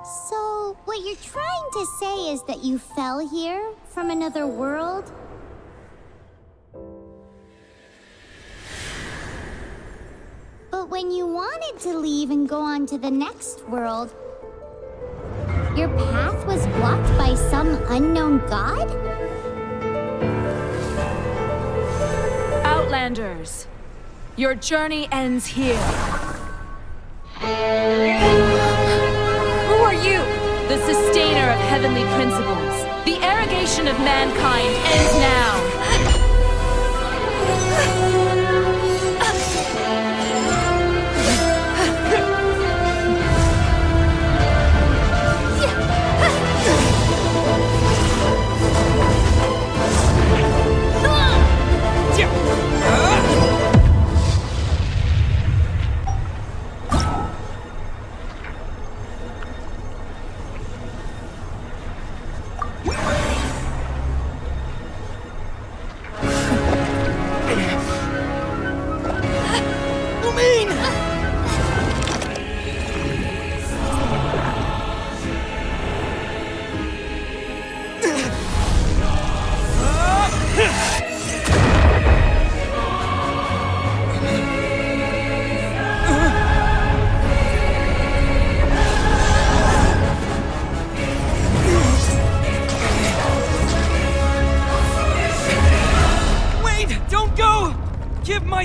So, what you're trying to say is that you fell here from another world? But when you wanted to leave and go on to the next world, your path was blocked by some unknown god? Outlanders, your journey ends here. Who are you? The sustainer of heavenly principles. The arrogation of mankind ends now.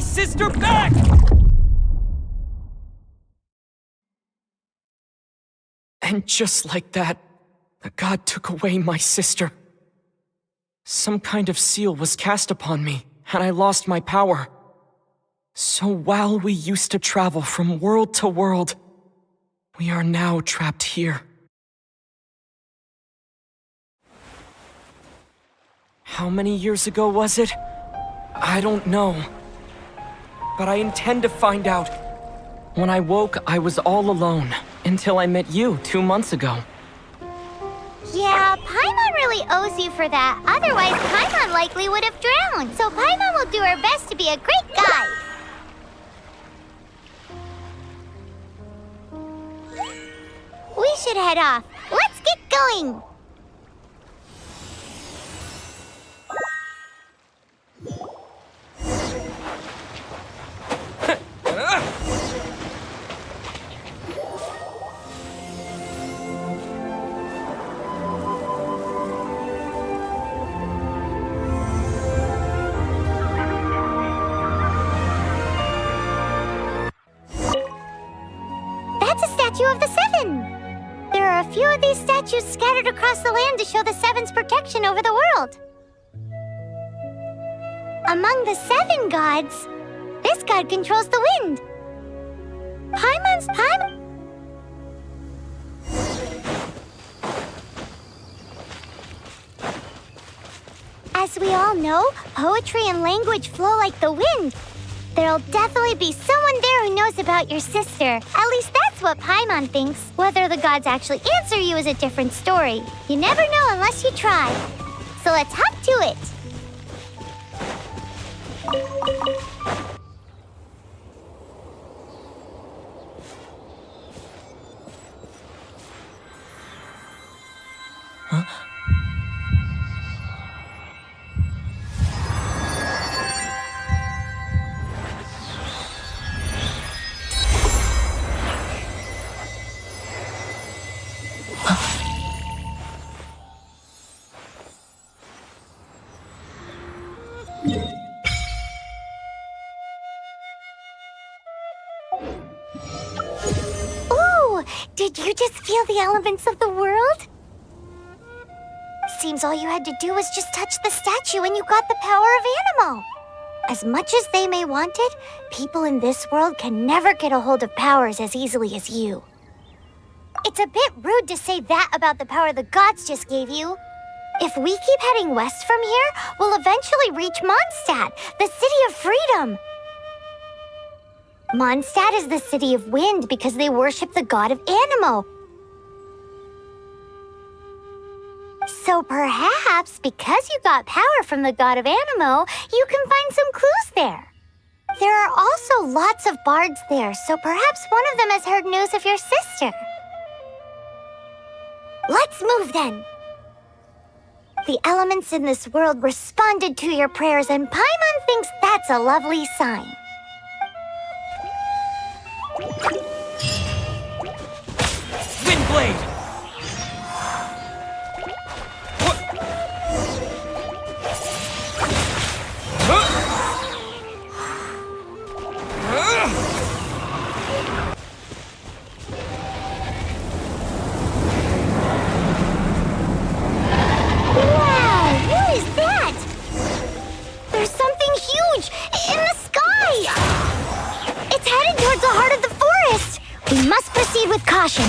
Sister back! And just like that, the god took away my sister. Some kind of seal was cast upon me, and I lost my power. So while we used to travel from world to world, we are now trapped here. How many years ago was it? I don't know. But I intend to find out. When I woke, I was all alone, until I met you 2 months ago. Yeah, Paimon really owes you for that. Otherwise, Paimon likely would have drowned. So Paimon will do her best to be a great guide. We should head off. Let's get going. Of the Seven. There are a few of these statues scattered across the land to show the Seven's protection over the world. Among the 7 gods, this god controls the wind. Paimon's Paimon. As we all know, poetry and language flow like the wind. There'll definitely be someone there who knows about your sister. At least that's what Paimon thinks. Whether the gods actually answer you is a different story. You never know unless you try. So let's hop to it. Huh? Ooh, did you just feel the elements of the world? Seems all you had to do was just touch the statue and you got the power of Animo. As much as they may want it, people in this world can never get a hold of powers as easily as you. It's a bit rude to say that about the power the gods just gave you. If we keep heading west from here, we'll eventually reach Mondstadt, the city of freedom. Mondstadt is the city of wind because they worship the god of Animo. So perhaps, because you got power from the god of Animo, you can find some clues there. There are also lots of bards there, so perhaps one of them has heard news of your sister. Let's move then. The elements in this world responded to your prayers, and Paimon thinks that's a lovely sign. Windblade! With caution.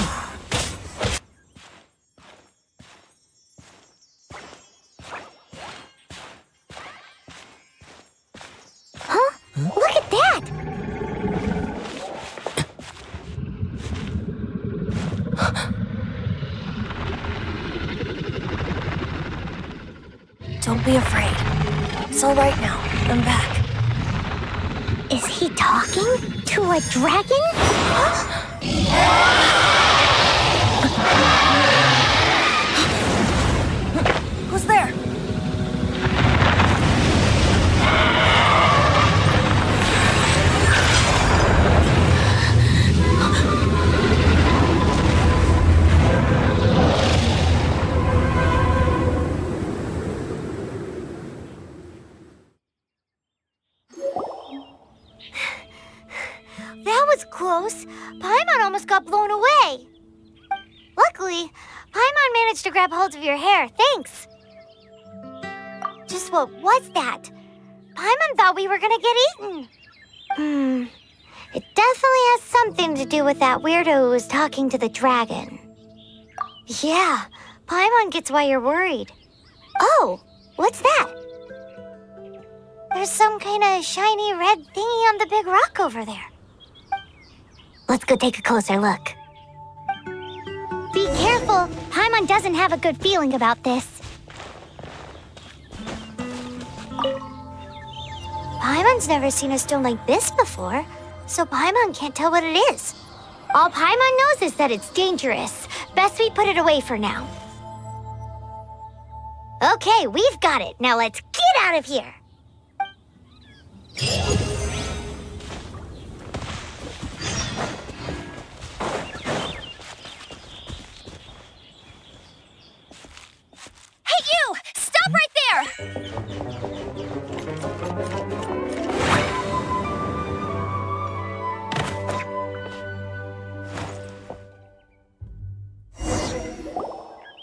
Huh? Look at that! Don't be afraid. It's all right now. I'm back. Is he talking to a dragon? Who's there? That was close. Paimon almost got blown away. Luckily, Paimon managed to grab hold of your hair. Thanks. Just what was that? Paimon thought we were gonna get eaten. It definitely has something to do with that weirdo who was talking to the dragon. Yeah, Paimon gets why you're worried. Oh, what's that? There's some kind of shiny red thingy on the big rock over there. Let's go take a closer look. Be careful! Paimon doesn't have a good feeling about this. Paimon's never seen a stone like this before, so Paimon can't tell what it is. All Paimon knows is that it's dangerous. Best we put it away for now. Okay, we've got it. Now let's get out of here! Stop right there!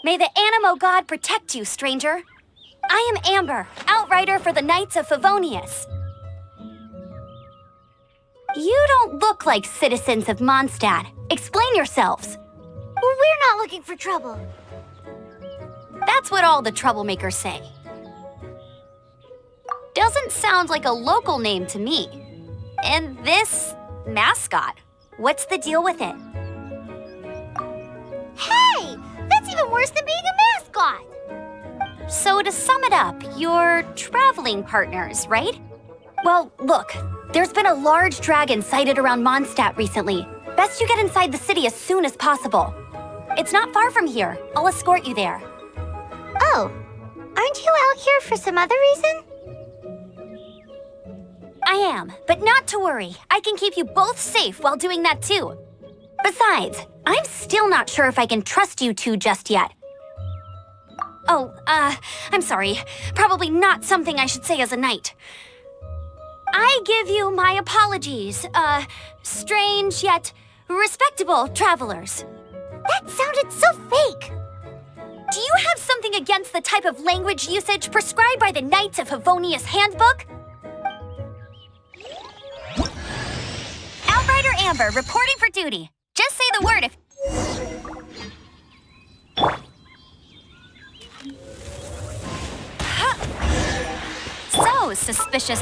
May the Animo God protect you, stranger. I am Amber, outrider for the Knights of Favonius. You don't look like citizens of Mondstadt. Explain yourselves. We're not looking for trouble. That's what all the troublemakers say. Doesn't sound like a local name to me. And this mascot, what's the deal with it? Hey! That's even worse than being a mascot! So to sum it up, you're traveling partners, right? Well, look, there's been a large dragon sighted around Mondstadt recently. Best you get inside the city as soon as possible. It's not far from here. I'll escort you there. Oh, aren't you out here for some other reason? I am, but not to worry. I can keep you both safe while doing that too. Besides, I'm still not sure if I can trust you two just yet. Oh, I'm sorry. Probably not something I should say as a knight. I give you my apologies, strange yet respectable travelers. That sounded so fake. Do you have something against the type of language usage prescribed by the Knights of Favonius Handbook? Outrider Amber, reporting for duty. Just say the word if... So suspicious.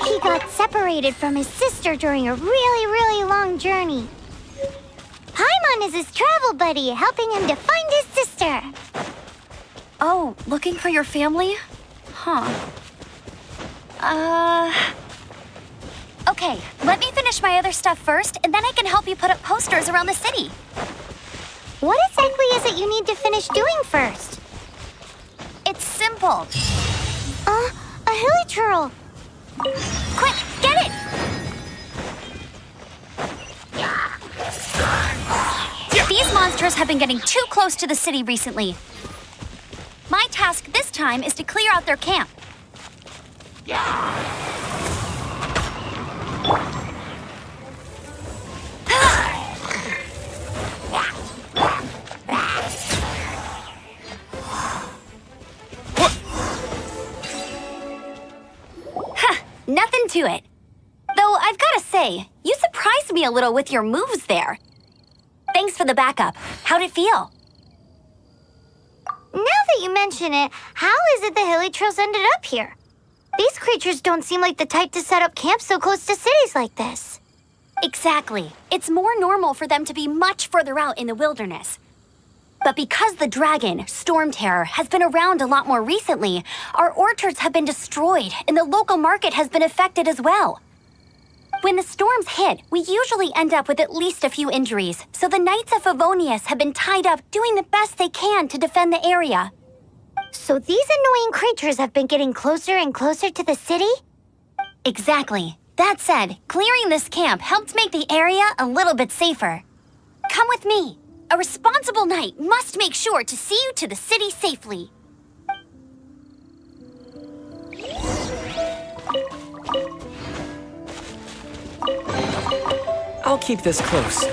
He got separated from his sister during a really long journey. Paimon is his travel buddy, helping him to find his sister. Oh, looking for your family? Huh. Okay, let me finish my other stuff first, and then I can help you put up posters around the city. What exactly is it you need to finish doing first? It's simple. A hilichurl. Quick, get it! These monsters have been getting too close to the city recently. My task this time is to clear out their camp. Nothing to it. Though I've got to say, you surprised me a little with your moves there. Thanks for the backup. How'd it feel? Now that you mention it, how is it the hilichurls ended up here? These creatures don't seem like the type to set up camp so close to cities like this. Exactly. It's more normal for them to be much further out in the wilderness. But because the dragon, Stormterror, has been around a lot more recently, our orchards have been destroyed and the local market has been affected as well. When the storms hit, we usually end up with at least a few injuries, so the Knights of Favonius have been tied up doing the best they can to defend the area. So these annoying creatures have been getting closer and closer to the city? Exactly. That said, clearing this camp helped make the area a little bit safer. Come with me. A responsible knight must make sure to see you to the city safely. I'll keep this close.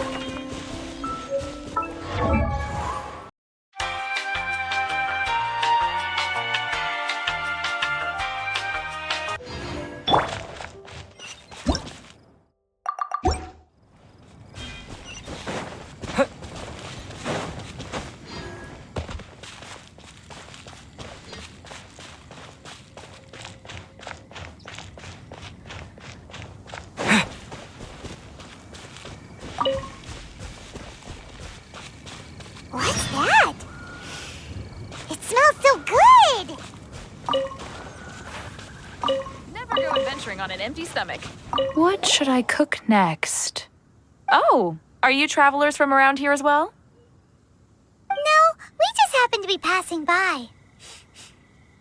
What's that? It smells so good! Never go adventuring on an empty stomach. What should I cook next? Oh, are you travelers from around here as well? No, we just happen to be passing by.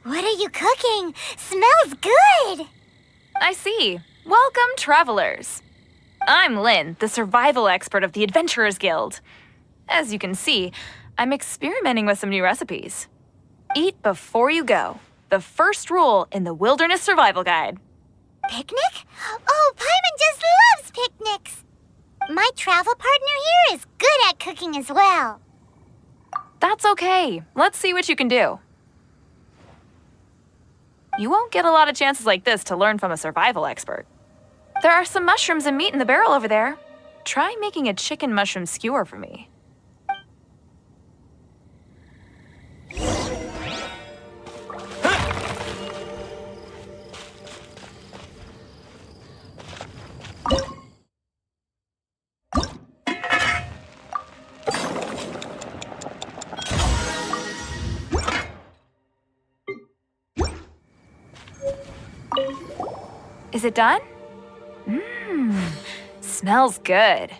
What are you cooking? Smells good! I see. Welcome, travelers. I'm Lynn, the survival expert of the Adventurers Guild. As you can see, I'm experimenting with some new recipes. Eat before you go. The first rule in the Wilderness Survival Guide. Picnic? Oh, Paimon just loves picnics! My travel partner here is good at cooking as well. That's okay. Let's see what you can do. You won't get a lot of chances like this to learn from a survival expert. There are some mushrooms and meat in the barrel over there. Try making a chicken mushroom skewer for me. Is it done? Smells good.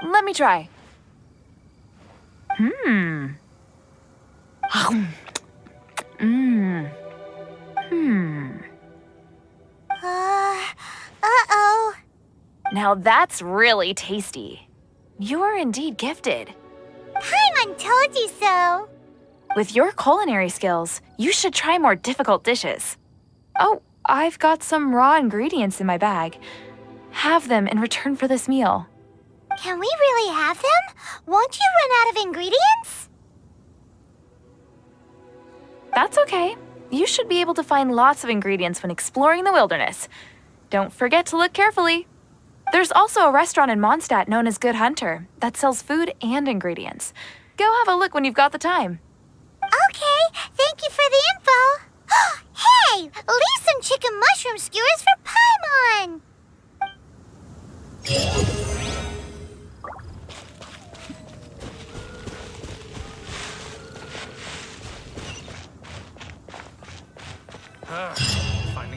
Let me try. Uh-oh. Now that's really tasty. You're indeed gifted. Paimon told you so. With your culinary skills, you should try more difficult dishes. Oh, I've got some raw ingredients in my bag. Have them in return for this meal. Can we really have them? Won't you run out of ingredients? That's okay. You should be able to find lots of ingredients when exploring the wilderness. Don't forget to look carefully. There's also a restaurant in Mondstadt known as Good Hunter that sells food and ingredients. Go have a look when you've got the time. Okay, thank you for the info. Hey, leave some chicken mushroom skewers for Paimon. Finding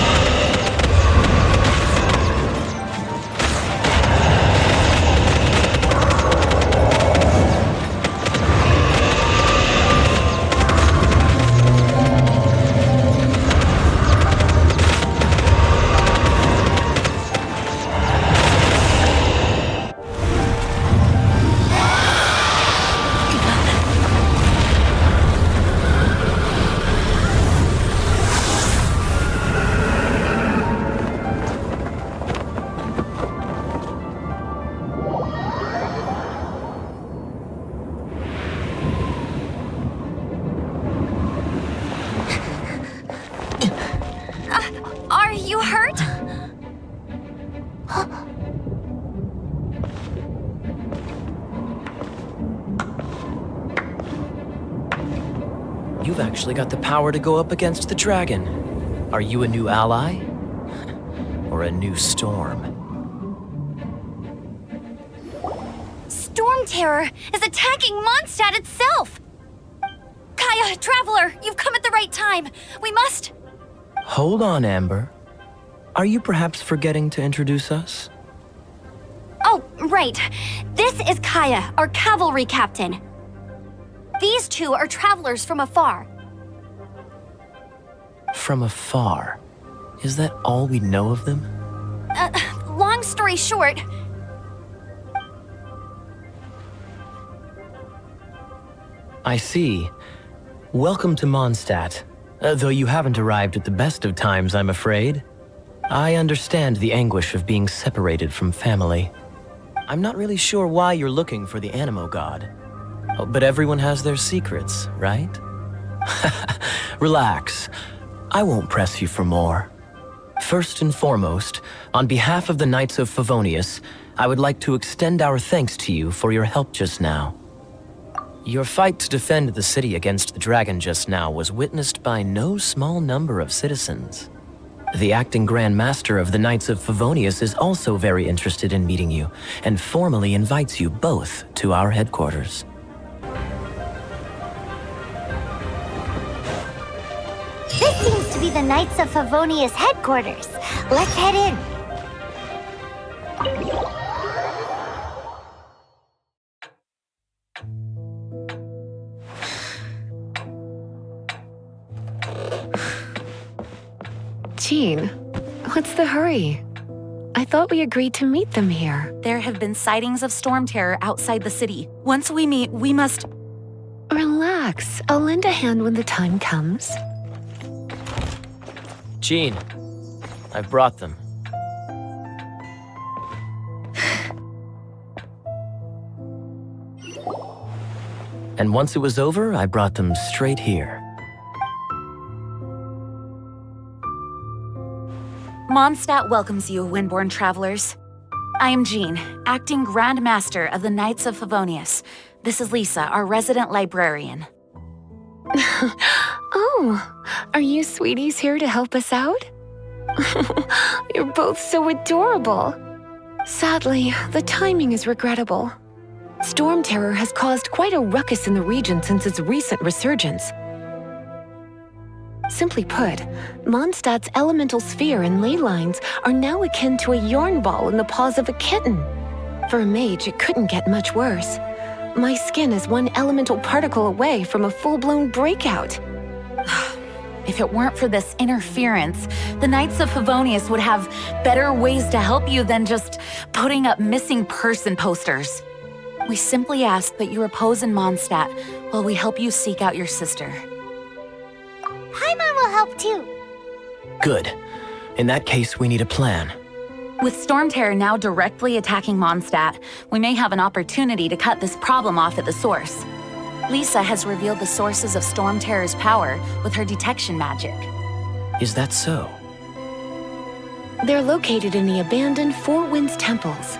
actually got the power to go up against the dragon. Are you a new ally? Or a new storm? Stormterror is attacking Mondstadt itself! Kaya, Traveler, you've come at the right time. We must... Hold on, Amber. Are you perhaps forgetting to introduce us? Oh, right. This is Kaya, our cavalry captain. These two are travelers from afar. From afar? Is that all we know of them? Long story short... I see. Welcome to Mondstadt. Though you haven't arrived at the best of times, I'm afraid. I understand the anguish of being separated from family. I'm not really sure why you're looking for the Animo God. Oh, but everyone has their secrets, right? Relax. I won't press you for more. First and foremost, on behalf of the Knights of Favonius, I would like to extend our thanks to you for your help just now. Your fight to defend the city against the dragon just now was witnessed by no small number of citizens. The acting Grand Master of the Knights of Favonius is also very interested in meeting you, and formally invites you both to our headquarters. This seems to be the Knights of Favonius headquarters. Let's head in. Jean, what's the hurry? I thought we agreed to meet them here. There have been sightings of Stormterror outside the city. Once we meet, we must... Relax. I'll lend a hand when the time comes. Jean, I've brought them. And once it was over, I brought them straight here. Mondstadt welcomes you, Windborn travelers. I am Jean, acting Grand Master of the Knights of Favonius. This is Lisa, our resident librarian. Oh, are you sweeties here to help us out? You're both so adorable. Sadly, the timing is regrettable. Stormterror has caused quite a ruckus in the region since its recent resurgence. Simply put, Mondstadt's elemental sphere and ley lines are now akin to a yarn ball in the paws of a kitten. For a mage, it couldn't get much worse. My skin is one elemental particle away from a full-blown breakout. If it weren't for this interference, the Knights of Favonius would have better ways to help you than just putting up missing person posters. We simply ask that you repose in Mondstadt while we help you seek out your sister. Paimon will help too. Good. In that case, we need a plan. With Stormterror now directly attacking Mondstadt, we may have an opportunity to cut this problem off at the source. Lisa has revealed the sources of Stormterror's power with her detection magic. Is that so? They're located in the abandoned Four Winds temples.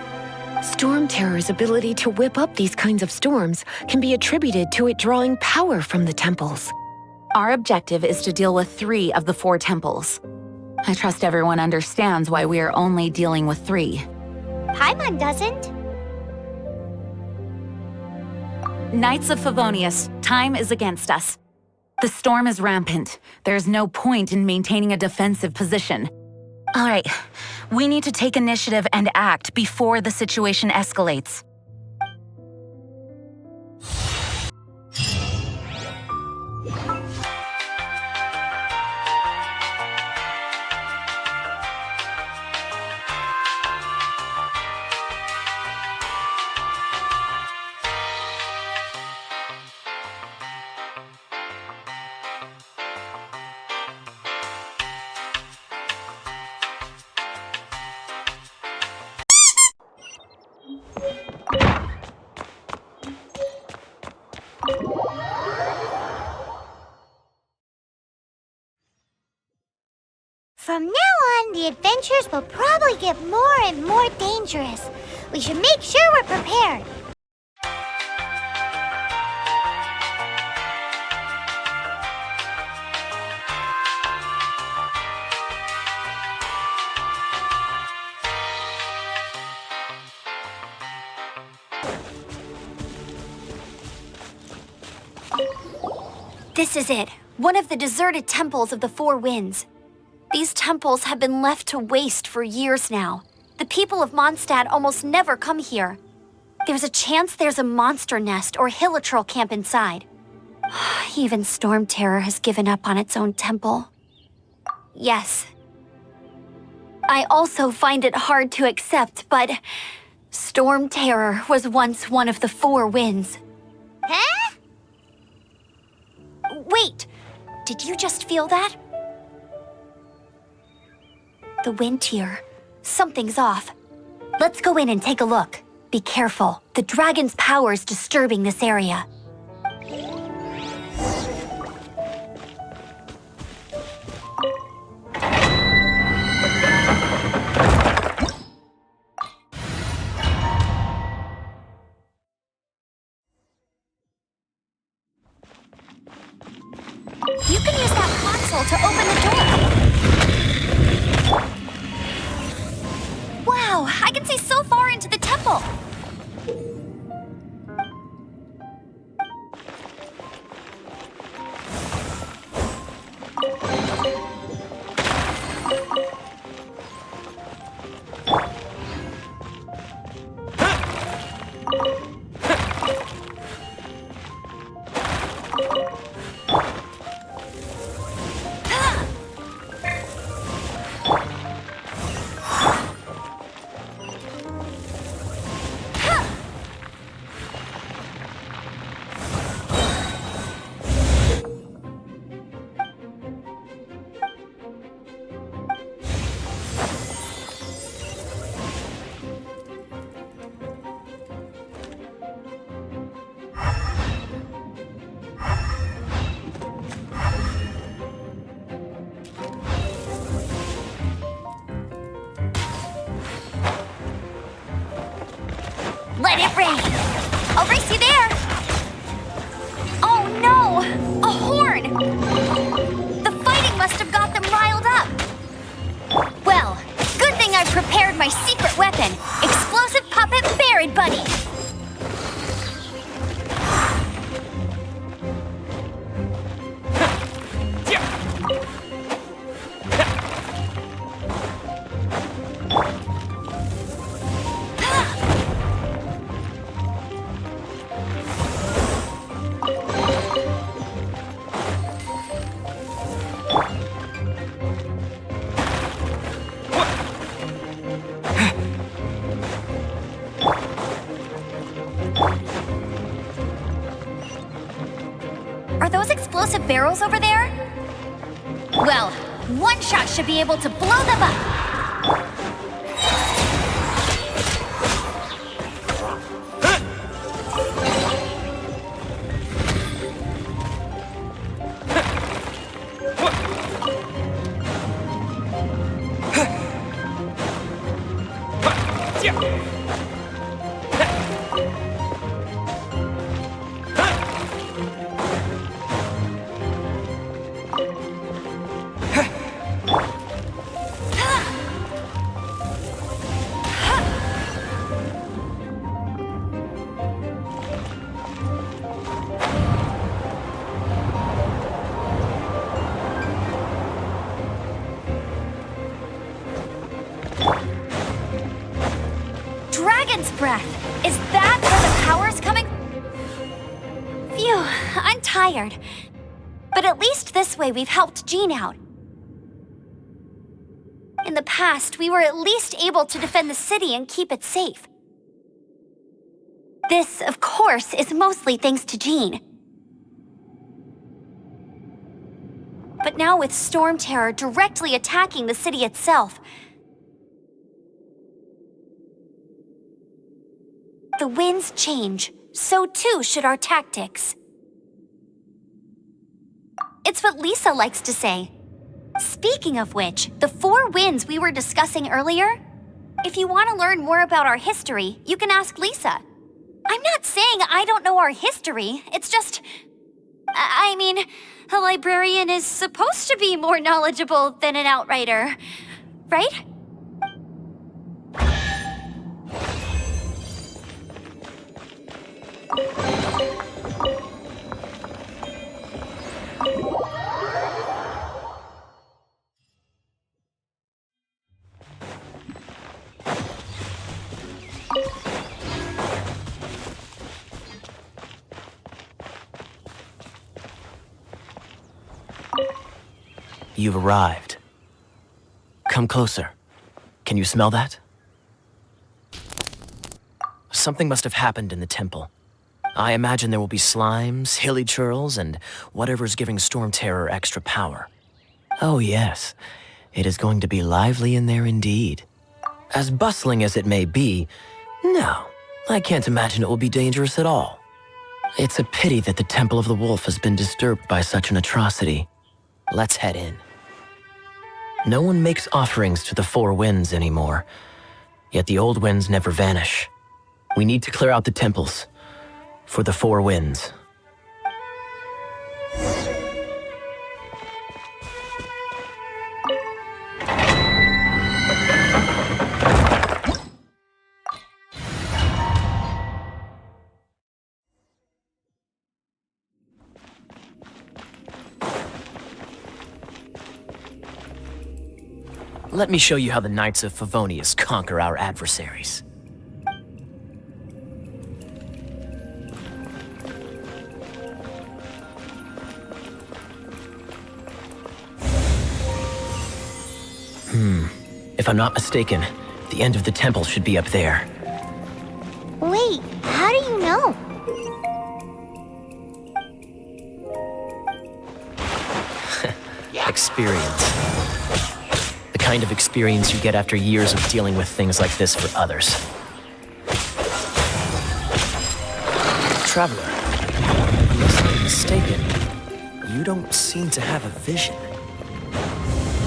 Stormterror's ability to whip up these kinds of storms can be attributed to it drawing power from the temples. Our objective is to deal with 3 of the 4 temples. I trust everyone understands why we are only dealing with 3. Paimon doesn't. Knights of Favonius, time is against us. The storm is rampant. There's no point in maintaining a defensive position. All right, we need to take initiative and act before the situation escalates. From now on, the adventures will probably get more and more dangerous. We should make sure we're prepared. This is it, one of the deserted temples of the Four Winds. These temples have been left to waste for years now. The people of Mondstadt almost never come here. There's a chance there's a monster nest or hilitrol camp inside. Even Stormterror has given up on its own temple. Yes. I also find it hard to accept, but Stormterror was once one of the Four Winds. Huh? Wait, did you just feel that? The wind here. Something's off. Let's go in and take a look. Be careful. The dragon's power is disturbing this area. You can use that console to open the door. Wow, I can see so far into the temple. Let it rain! I'll race you there! Oh no! A horn! The fighting must have got them riled up! Well, good thing I prepared my secret weapon, explosive puppet Barrett Bunny! Are those explosive barrels over there? Well, one shot should be able to blow them up. Dragon's breath! Is that where the power's coming? Phew, I'm tired. But at least this way we've helped Jean out. In the past, we were at least able to defend the city and keep it safe. This, of course, is mostly thanks to Jean. But now with Stormterror directly attacking the city itself, the winds change, so too should our tactics. It's what Lisa likes to say. Speaking of which, the Four Winds we were discussing earlier, if you want to learn more about our history, you can ask Lisa. I'm not saying I don't know our history, it's just... I mean, a librarian is supposed to be more knowledgeable than an outrider, right? You've arrived. Come closer. Can you smell that? Something must have happened in the temple. I imagine there will be slimes, hilly churls, and whatever's giving Stormterror extra power. Oh yes, it is going to be lively in there indeed. As bustling as it may be, no, I can't imagine it will be dangerous at all. It's a pity that the Temple of the Wolf has been disturbed by such an atrocity. Let's head in. No one makes offerings to the Four Winds anymore, yet the old winds never vanish. We need to clear out the temples for the Four Winds. Let me show you how the Knights of Favonius conquer our adversaries. If I'm not mistaken, the end of the temple should be up there. Wait, how do you know? Experience. The kind of experience you get after years of dealing with things like this for others. Traveler, unless I'm mistaken, you don't seem to have a vision.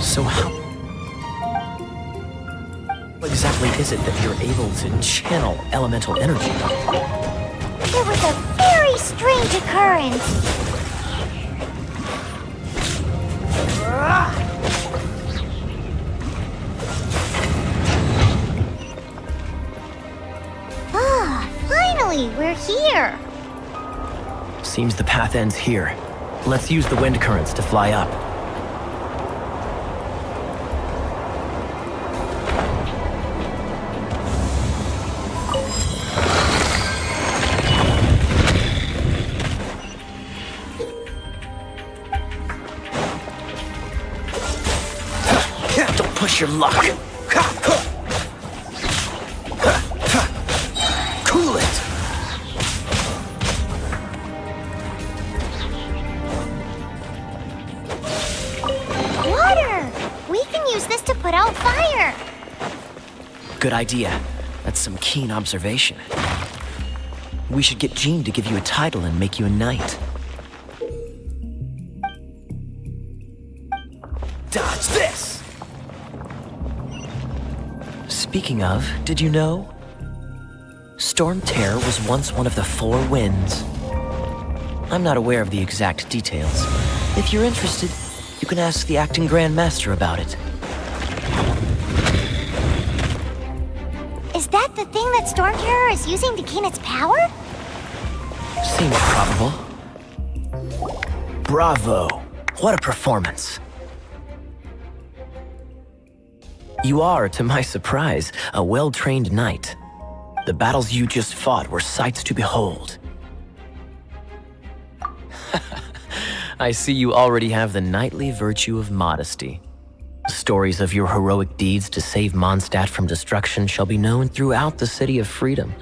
So how exactly is it that you're able to channel elemental energy? It was a very strange occurrence. Finally, we're here. Seems the path ends here. Let's use the wind currents to fly up. Don't push your luck. Cool it. Water! We can use this to put out fire. Good idea. That's some keen observation. We should get Jean to give you a title and make you a knight. Dodge this! Speaking of, did you know? Stormterror was once one of the Four Winds. I'm not aware of the exact details. If you're interested, you can ask the acting Grand Master about it. Is that the thing that Stormterror is using to gain its power? Seems probable. Bravo! What a performance! You are, to my surprise, a well-trained knight. The battles you just fought were sights to behold. I see you already have the knightly virtue of modesty. Stories of your heroic deeds to save Mondstadt from destruction shall be known throughout the City of Freedom,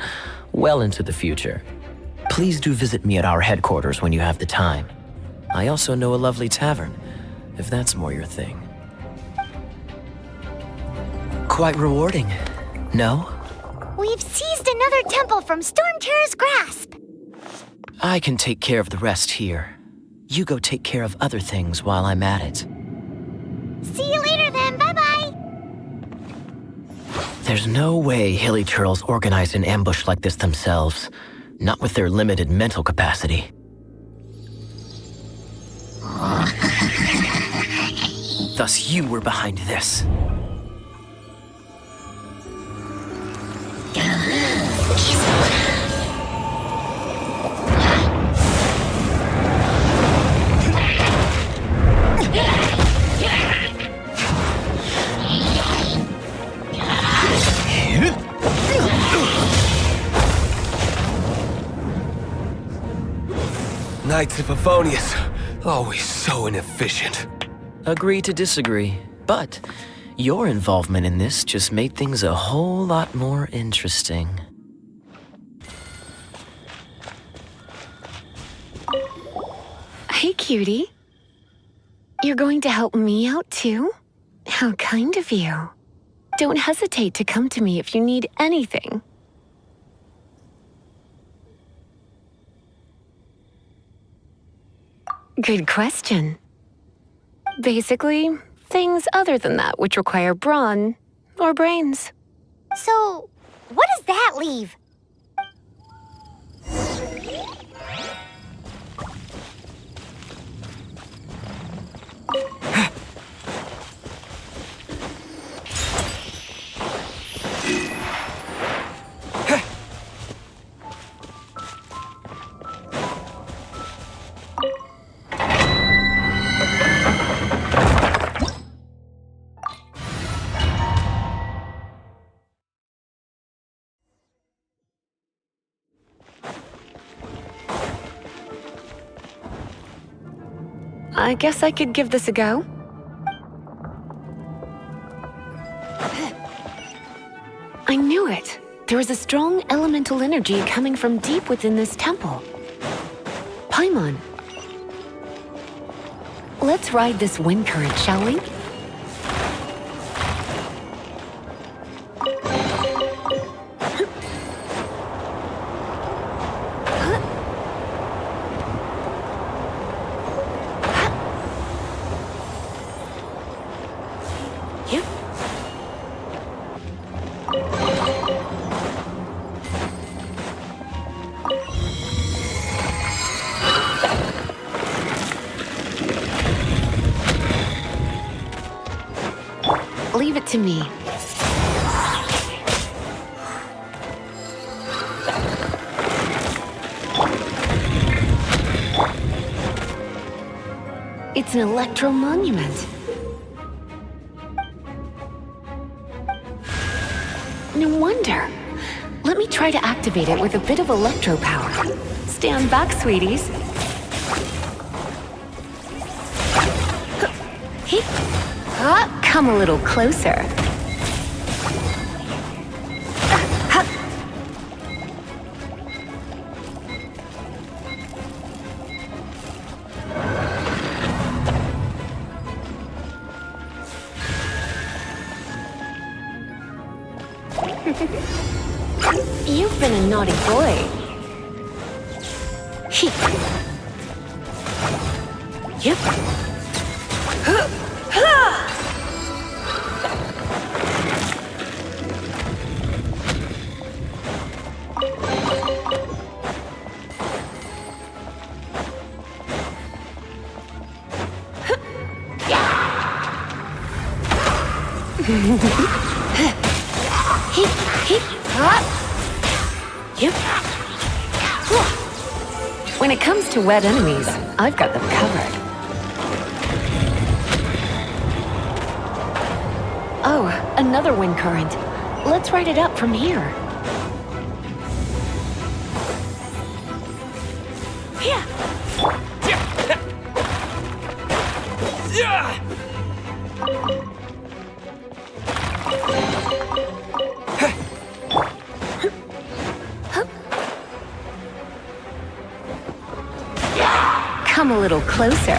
well into the future. Please do visit me at our headquarters when you have the time. I also know a lovely tavern, if that's more your thing. Quite rewarding, no? We've seized another temple from Stormterror's grasp. I can take care of the rest here. You go take care of other things while I'm at it. See you later then, bye-bye. There's no way hilly churls organized an ambush like this themselves, not with their limited mental capacity. Thus you were behind this. Knights of Favonius, always so inefficient. Agree to disagree, but your involvement in this just made things a whole lot more interesting. Hey, cutie. You're going to help me out too? How kind of you. Don't hesitate to come to me if you need anything. Good question. Basically, things other than that which require brawn or brains. So, what does that leave? I guess I could give this a go. I knew it. There is a strong elemental energy coming from deep within this temple. Paimon, let's ride this wind current, shall we? Leave it to me. It's an electro monument. No wonder. Let me try to activate it with a bit of electro power. Stand back, sweeties. Come a little closer. You've been a naughty boy. Yep. When it comes to wet enemies, I've got them covered. Oh, another wind current. Let's ride it up from here. Come a little closer.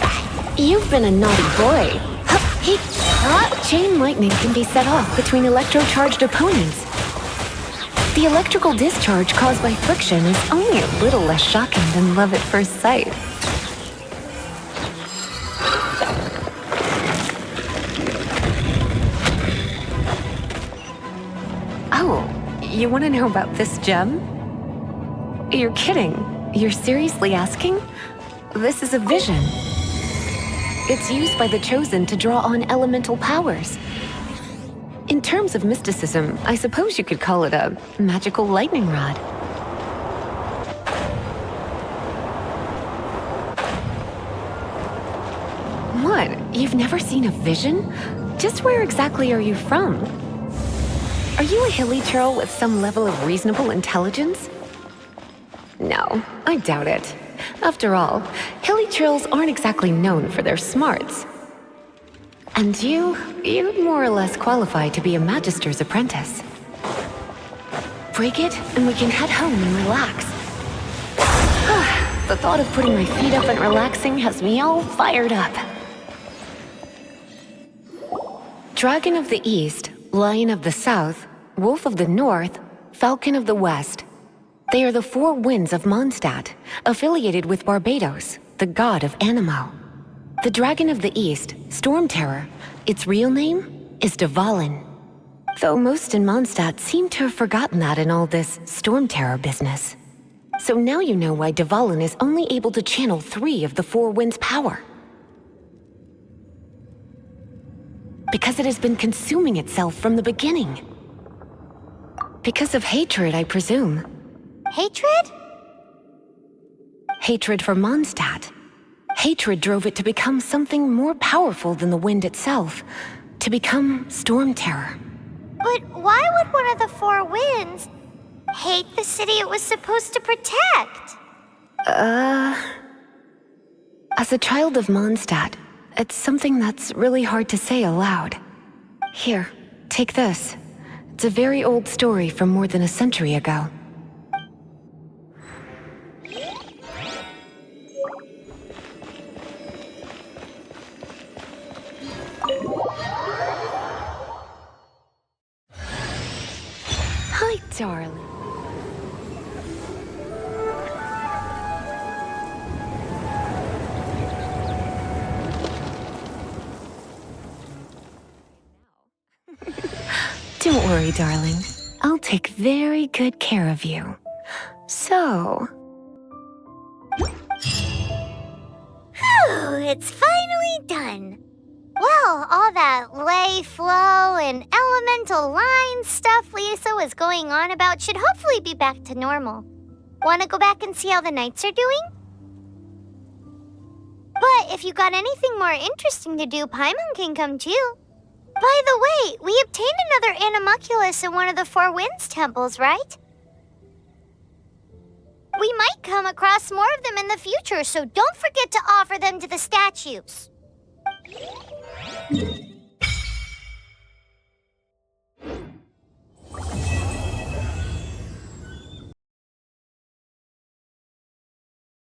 You've been a naughty boy. Chain lightning can be set off between electrocharged opponents. The electrical discharge caused by friction is only a little less shocking than love at first sight. Oh, you want to know about this gem? You're kidding. You're seriously asking? This is a vision. It's used by the Chosen to draw on elemental powers. In terms of mysticism, I suppose you could call it a magical lightning rod. What? You've never seen a vision? Just where exactly are you from? Are you a hilly churl with some level of reasonable intelligence? No, I doubt it. After all, hilly churls aren't exactly known for their smarts. And you'd more or less qualify to be a Magister's apprentice. Break it, and we can head home and relax. The thought of putting my feet up and relaxing has me all fired up. Dragon of the East, Lion of the South, Wolf of the North, Falcon of the West. They are the four winds of Mondstadt, affiliated with Barbados, the god of Anemo. The Dragon of the East, Stormterror, its real name is Dvalin. Though most in Mondstadt seem to have forgotten that in all this Stormterror business. So now you know why Dvalin is only able to channel 3 of the four winds' power. Because it has been consuming itself from the beginning. Because of hatred, I presume. Hatred? Hatred for Mondstadt. Hatred drove it to become something more powerful than the wind itself. To become Stormterror. But why would one of the four winds hate the city it was supposed to protect? As a child of Mondstadt, it's something that's really hard to say aloud. Here, take this. It's a very old story from more than a century ago. Hi, darling. Don't worry, darling. I'll take very good care of you. So... Whew, it's finally done. Well, all that ley flow and elemental line stuff Lisa was going on about should hopefully be back to normal. Want to go back and see how the knights are doing? But if you got anything more interesting to do, Paimon can come too. By the way, we obtained another animalculus in one of the Four Winds temples, right? We might come across more of them in the future, so don't forget to offer them to the statues.